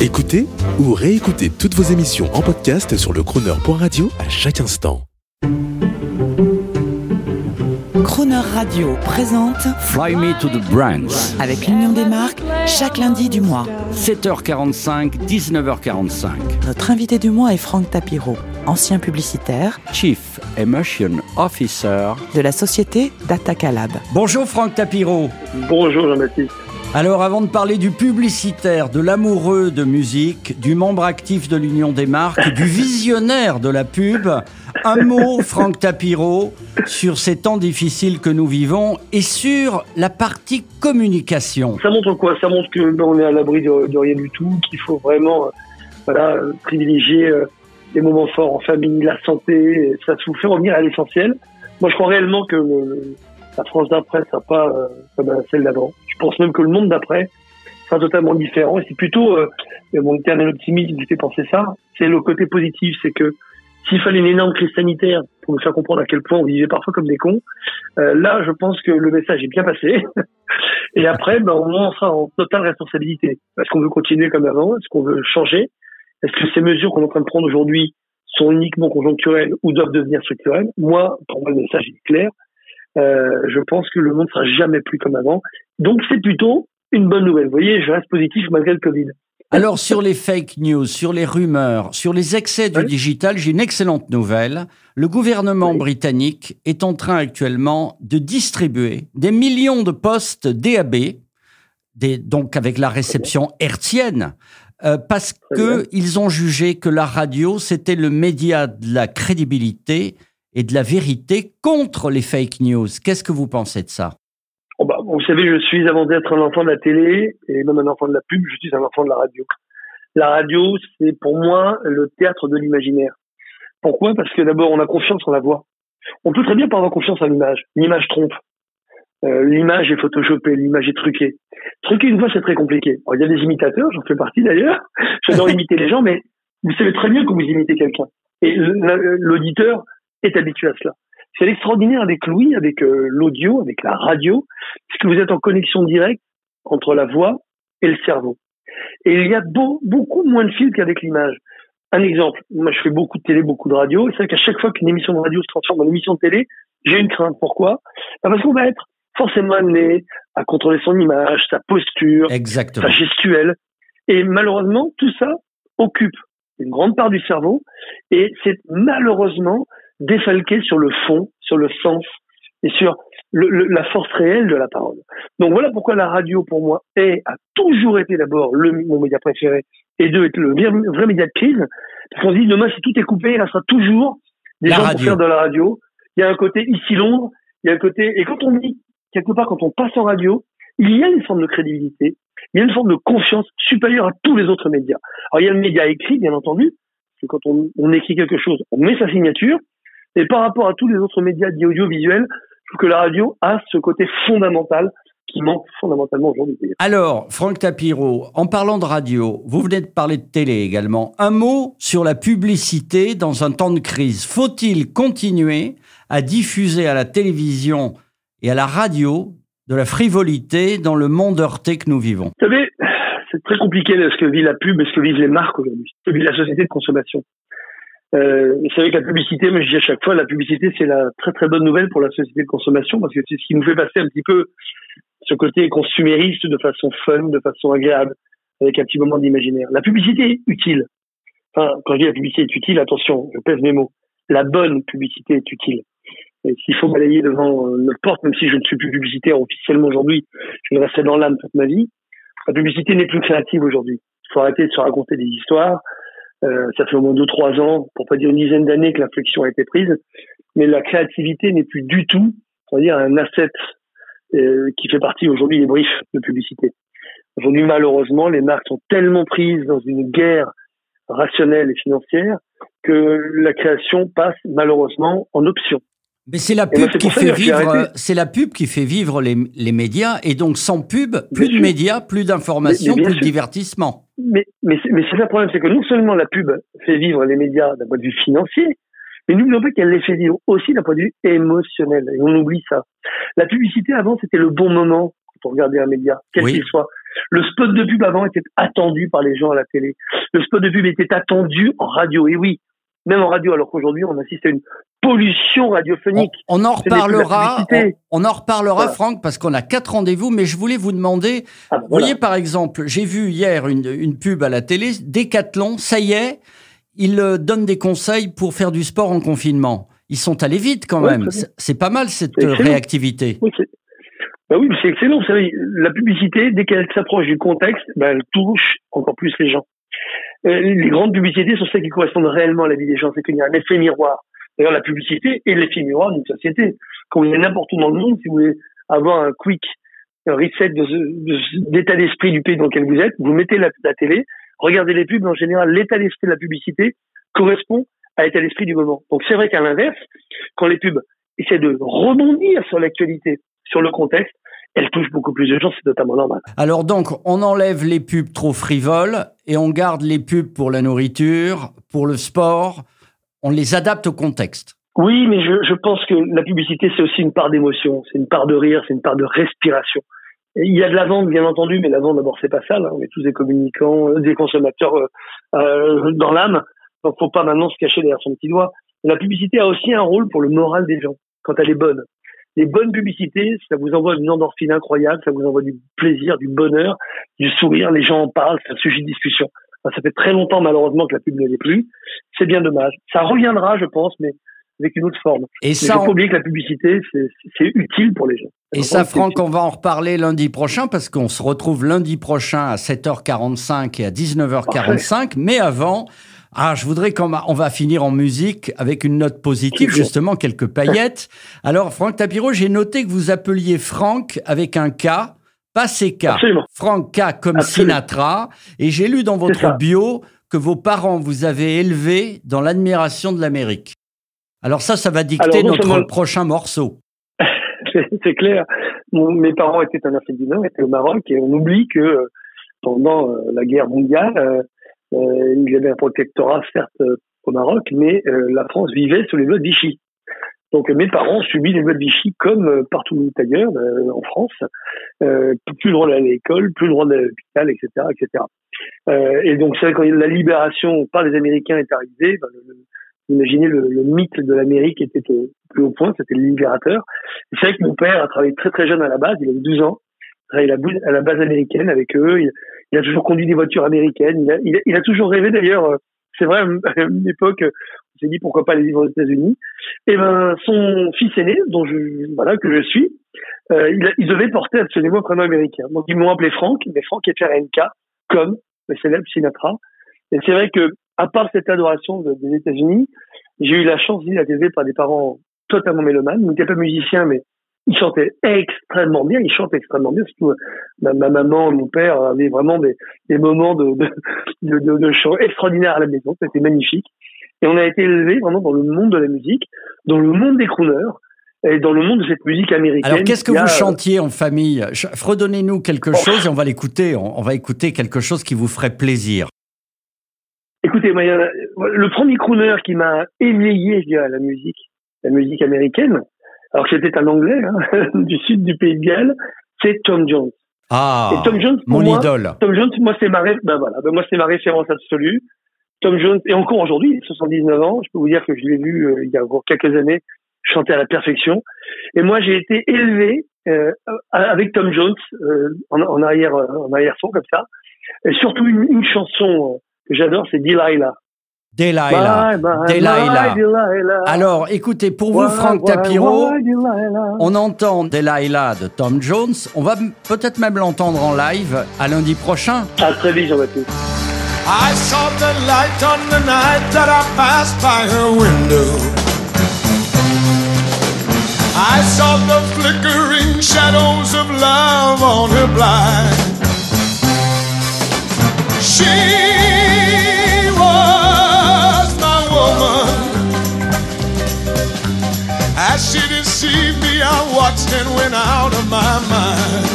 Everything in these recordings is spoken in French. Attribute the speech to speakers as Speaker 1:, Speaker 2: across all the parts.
Speaker 1: Écoutez ou réécoutez toutes vos émissions en podcast sur le crooner.radio à chaque instant.
Speaker 2: Crooner Radio présente
Speaker 3: Fly Me to the Brands
Speaker 2: avec l'Union des marques chaque lundi du mois.
Speaker 3: 7h45, 19h45.
Speaker 2: Notre invité du mois est Franck Tapiro, ancien publicitaire,
Speaker 3: Chief Emotion Officer
Speaker 2: de la société Datacalab.
Speaker 3: Bonjour Franck Tapiro.
Speaker 4: Bonjour Jean-Baptiste.
Speaker 3: Alors avant de parler du publicitaire, de l'amoureux de musique, du membre actif de l'Union des marques, du visionnaire de la pub, un mot Franck Tapiro sur ces temps difficiles que nous vivons et sur la partie communication.
Speaker 4: Ça montre quoi? Ça montre qu'on est à l'abri de rien du tout, qu'il faut vraiment privilégier les moments forts en famille, la santé, ça vous fait revenir à l'essentiel. Moi je crois réellement que la France d'après ne sera pas comme celle d'avant. Je pense même que le monde d'après sera totalement différent. Et c'est plutôt mon éternel optimisme qui fait penser ça. C'est le côté positif, c'est que s'il fallait une énorme crise sanitaire pour nous faire comprendre à quel point on vivait parfois comme des cons, là je pense que le message est bien passé. Et après, on sera en totale responsabilité. Est-ce qu'on veut continuer comme avant? Est-ce qu'on veut changer? Est-ce que ces mesures qu'on est en train de prendre aujourd'hui sont uniquement conjoncturelles ou doivent devenir structurelles? Moi, pour moi, le message est clair. Je pense que le monde sera jamais plus comme avant. Donc c'est plutôt une bonne nouvelle. Vous voyez, je reste positif malgré le Covid.
Speaker 3: Alors sur les fake news, sur les rumeurs, sur les excès du digital, j'ai une excellente nouvelle. Le gouvernement britannique est en train actuellement de distribuer des millions de postes DAB, donc avec la réception hertzienne, parce qu'ils ont jugé que la radio, c'était le média de la crédibilité et de la vérité contre les fake news. Qu'est-ce que vous pensez de ça?
Speaker 4: Vous savez, je suis, avant d'être un enfant de la télé et même un enfant de la pub, je suis un enfant de la radio. La radio, c'est pour moi le théâtre de l'imaginaire. Pourquoi? Parce que d'abord, on a confiance en la voix. On peut très bien pas avoir confiance en l'image. L'image trompe. L'image est photoshopée, l'image est truquée. Truquer une voix, c'est très compliqué. Alors, il y a des imitateurs, j'en fais partie d'ailleurs. J'adore imiter les gens, mais vous savez très bien que vous imitez quelqu'un. Et l'auditeur est habitué à cela. C'est l'extraordinaire avec l'ouïe, avec l'audio, avec la radio, c'est que vous êtes en connexion directe entre la voix et le cerveau. Et il y a beaucoup moins de fils qu'avec l'image. Un exemple, moi je fais beaucoup de télé, beaucoup de radio, et c'est vrai qu'à chaque fois qu'une émission de radio se transforme en émission de télé, j'ai une crainte. Pourquoi? Parce qu'on va être forcément amené à contrôler son image, sa posture, sa gestuelle. Et malheureusement, tout ça occupe une grande part du cerveau, et c'est malheureusement défalqué sur le fond, sur le sens et sur la force réelle de la parole. Donc voilà pourquoi la radio, pour moi, a toujours été d'abord mon média préféré et est le vrai média de crise. Parce qu'on se dit, demain, si tout est coupé, il restera toujours des gens pour faire de la radio. Il y a un côté ici Londres, il y a un côté... Et quand on dit, quelque part, quand on passe en radio, il y a une forme de crédibilité, il y a une forme de confiance supérieure à tous les autres médias. Alors il y a le média écrit, bien entendu, c'est quand on écrit quelque chose, on met sa signature. Et par rapport à tous les autres médias dits audiovisuels, je trouve que la radio a ce côté fondamental qui manque fondamentalement aujourd'hui.
Speaker 3: Alors, Franck Tapiro, en parlant de radio, vous venez de parler de télé également. Un mot sur la publicité dans un temps de crise. Faut-il continuer à diffuser à la télévision et à la radio de la frivolité dans le monde heurté que nous vivons?
Speaker 4: Vous savez, c'est très compliqué ce que vit la pub et ce que vivent les marques aujourd'hui, ce que vit la société de consommation. C'est vrai que la publicité, moi je dis à chaque fois, la publicité c'est la très très bonne nouvelle pour la société de consommation parce que c'est ce qui nous fait passer un petit peu ce côté consumériste de façon fun, de façon agréable, avec un petit moment d'imaginaire. La publicité est utile. Enfin, quand je dis la publicité est utile, attention, je pèse mes mots. La bonne publicité est utile. Et s'il faut balayer devant notre porte, même si je ne suis plus publicitaire officiellement aujourd'hui, je le resterai dans l'âme toute ma vie, la publicité n'est plus créative aujourd'hui. Il faut arrêter de se raconter des histoires. Ça fait au moins 2-3 ans, pour pas dire une dizaine d'années que l'inflexion a été prise, mais la créativité n'est plus du tout, on va dire, un asset qui fait partie aujourd'hui des briefs de publicité. Aujourd'hui, malheureusement, les marques sont tellement prises dans une guerre rationnelle et financière que la création passe malheureusement en option.
Speaker 3: Mais c'est la pub qui fait vivre, c'est la pub qui fait vivre les médias, et donc sans pub, plus de médias, plus d'informations, plus de divertissement.
Speaker 4: Mais c'est ça le problème, c'est que non seulement la pub fait vivre les médias d'un point de vue financier, mais n'oublions pas qu'elle les fait vivre aussi d'un point de vue émotionnel. Et on oublie ça. La publicité avant, c'était le bon moment quand on regardait un média, quel qu'il soit. Le spot de pub avant était attendu par les gens à la télé. Le spot de pub était attendu en radio. Et oui, même en radio, alors qu'aujourd'hui, on assiste à une pollution radiophonique.
Speaker 3: On en reparlera, on en reparlera,
Speaker 4: voilà.
Speaker 3: Franck, parce qu'on a 4 rendez-vous, mais je voulais vous demander,
Speaker 4: voilà.
Speaker 3: Vous voyez par exemple, j'ai vu hier une pub à la télé, Décathlon, ça y est, ils donnent des conseils pour faire du sport en confinement. Ils sont allés vite quand même. C'est pas mal cette réactivité.
Speaker 4: Oui, oui, c'est excellent. Vous savez, la publicité, dès qu'elle s'approche du contexte, elle touche encore plus les gens. Les grandes publicités sont celles qui correspondent réellement à la vie des gens. C'est qu'il y a un effet miroir. D'ailleurs, la publicité est l'effet miroir d'une société. Quand vous êtes n'importe où dans le monde, si vous voulez avoir un quick reset d'état d'esprit du pays dans lequel vous êtes, vous mettez la télé, regardez les pubs. En général, l'état d'esprit de la publicité correspond à l'état d'esprit du moment. Donc c'est vrai qu'à l'inverse, quand les pubs essaient de rebondir sur l'actualité, sur le contexte, elles touchent beaucoup plus de gens, c'est totalement normal.
Speaker 3: Alors donc, on enlève les pubs trop frivoles et on garde les pubs pour la nourriture, pour le sport. On les adapte au contexte.
Speaker 4: Oui, mais je pense que la publicité, c'est aussi une part d'émotion, c'est une part de rire, c'est une part de respiration. Et il y a de la vente, bien entendu, mais la vente, d'abord, c'est pas ça. Là. On est tous des communicants, des consommateurs dans l'âme. Donc, faut pas maintenant se cacher derrière son petit doigt. La publicité a aussi un rôle pour le moral des gens, quand elle est bonne. Les bonnes publicités, ça vous envoie une endorphine incroyable, ça vous envoie du plaisir, du bonheur, du sourire, les gens en parlent, c'est un sujet de discussion. Enfin, ça fait très longtemps, malheureusement, que la pub ne l'est plus. C'est bien dommage. Ça reviendra, je pense, mais avec une autre forme.
Speaker 3: Et ça,
Speaker 4: il faut pas oublier que la publicité, c'est utile pour les gens.
Speaker 3: Et ça, Franck, on va en reparler lundi prochain, parce qu'on se retrouve lundi prochain à 7h45 et à 19h45. Parfait. Mais avant... je voudrais on va finir en musique avec une note positive, justement, quelques paillettes. Alors, Franck Tapiro, j'ai noté que vous appeliez Franck avec un K, pas CK.
Speaker 4: Absolument.
Speaker 3: Franck K comme Absolument. Sinatra. Et j'ai lu dans votre bio que vos parents vous avaient élevé dans l'admiration de l'Amérique. Alors ça va dicter notre prochain morceau.
Speaker 4: C'est clair. Mes parents étaient en Afrique du Nord, étaient au Maroc, et on oublie que pendant la guerre mondiale, il y avait un protectorat, certes, au Maroc, mais la France vivait sous les lois de Vichy. Donc mes parents ont subi les lois de Vichy comme partout ailleurs en France. Plus le droit d'aller à l'école, plus le droit d'aller à l'hôpital, etc., etc. Et donc c'est vrai quand la libération par les Américains est arrivée, imaginez le mythe de l'Amérique était au plus haut point, c'était le libérateur. Et c'est vrai que mon père a travaillé très très jeune à la base, il avait 12 ans. À la base américaine avec eux, il a toujours conduit des voitures américaines, il a toujours rêvé d'ailleurs, c'est vrai, à une époque, on s'est dit pourquoi pas aller vivre aux États-Unis. Et son fils aîné, que je suis, il devait porter absolument un prénom américain. Donc ils m'ont appelé Franck, mais Franck est FRNK, comme le célèbre Sinatra. Et c'est vrai que, à part cette adoration des États-Unis, j'ai eu la chance d'être élevé par des parents totalement mélomanes. Ils n'étaient pas musiciens, mais ils chantaient extrêmement bien, ils chantent extrêmement bien, surtout ma maman, mon père avaient vraiment des moments de chant extraordinaires à la maison, c'était magnifique. Et on a été élevés vraiment dans le monde de la musique, dans le monde des crooners, et dans le monde de cette musique américaine.
Speaker 3: Alors qu'est-ce que vous chantiez en famille? Redonnez-nous quelque chose et on va l'écouter, on va écouter quelque chose qui vous ferait plaisir.
Speaker 4: Écoutez, moi, le premier crooner qui m'a éveillé, je dirais, à la musique américaine, alors que c'était un Anglais du sud du Pays de Galles, c'est Tom Jones.
Speaker 3: Ah,
Speaker 4: et Tom Jones,
Speaker 3: mon idole.
Speaker 4: Tom Jones, moi c'est ma référence absolue. Tom Jones, et encore aujourd'hui, 79 ans, je peux vous dire que je l'ai vu il y a encore quelques années chanter à la perfection. Et moi j'ai été élevé avec Tom Jones en arrière-son comme ça. Et surtout une chanson que j'adore, c'est Delilah.
Speaker 3: Delilah. Alors, écoutez, pour vous, Franck Tapiro, on entend Delilah de Tom Jones. On va peut-être même l'entendre en live à lundi prochain.
Speaker 4: À très vite, Jean-Baptiste.
Speaker 5: I saw the light on the night that I passed by her window. I saw the flickering shadows of love on her blind. She was my woman. As she deceived me, I watched and went out of my mind.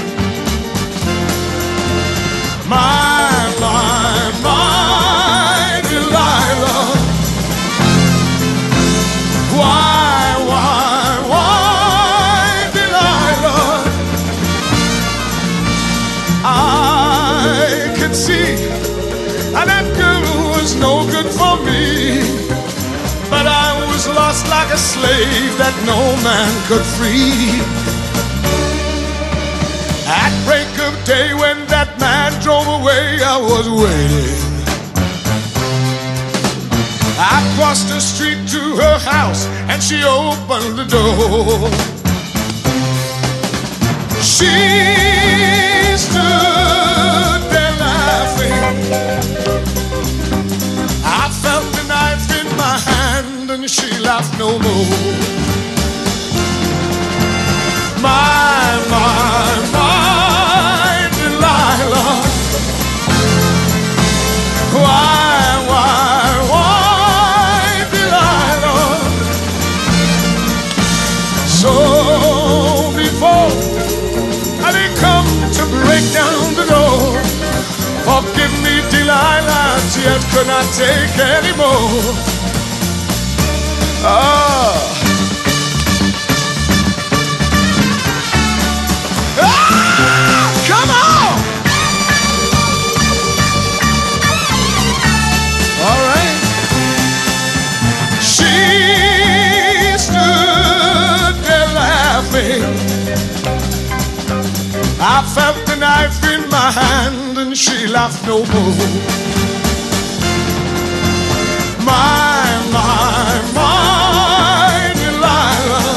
Speaker 5: My Delilah. Why, Delilah? see. And that girl was no good for me. But I was lost like a slave that no man could free. At break of day when that man drove away, I was waiting. I crossed the street to her house and she opened the door. She stood there laughing. I felt the knife in my hand and she laughed no more. My, Delilah. Why, Delilah? So before they come to break down the door, forgive me, Delilah, tears could not take anymore. Come on! All right. She stood there laughing. I felt the knife in my hand and she laughed no more. My, Delilah.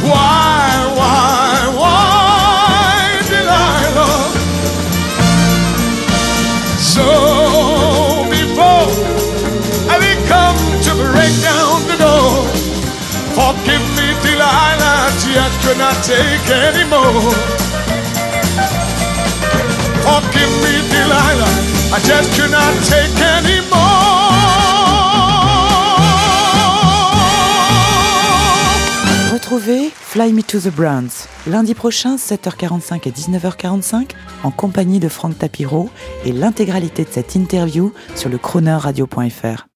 Speaker 5: Why, Delilah? So before they come to break down the door, forgive me, Delilah, I could not take anymore. Forgive me, Delilah, I just could not take anymore.
Speaker 2: Retrouvez Fly Me to the Browns lundi prochain 7h45 et 19h45 en compagnie de Franck Tapiro et l'intégralité de cette interview sur le chroneurradio.fr.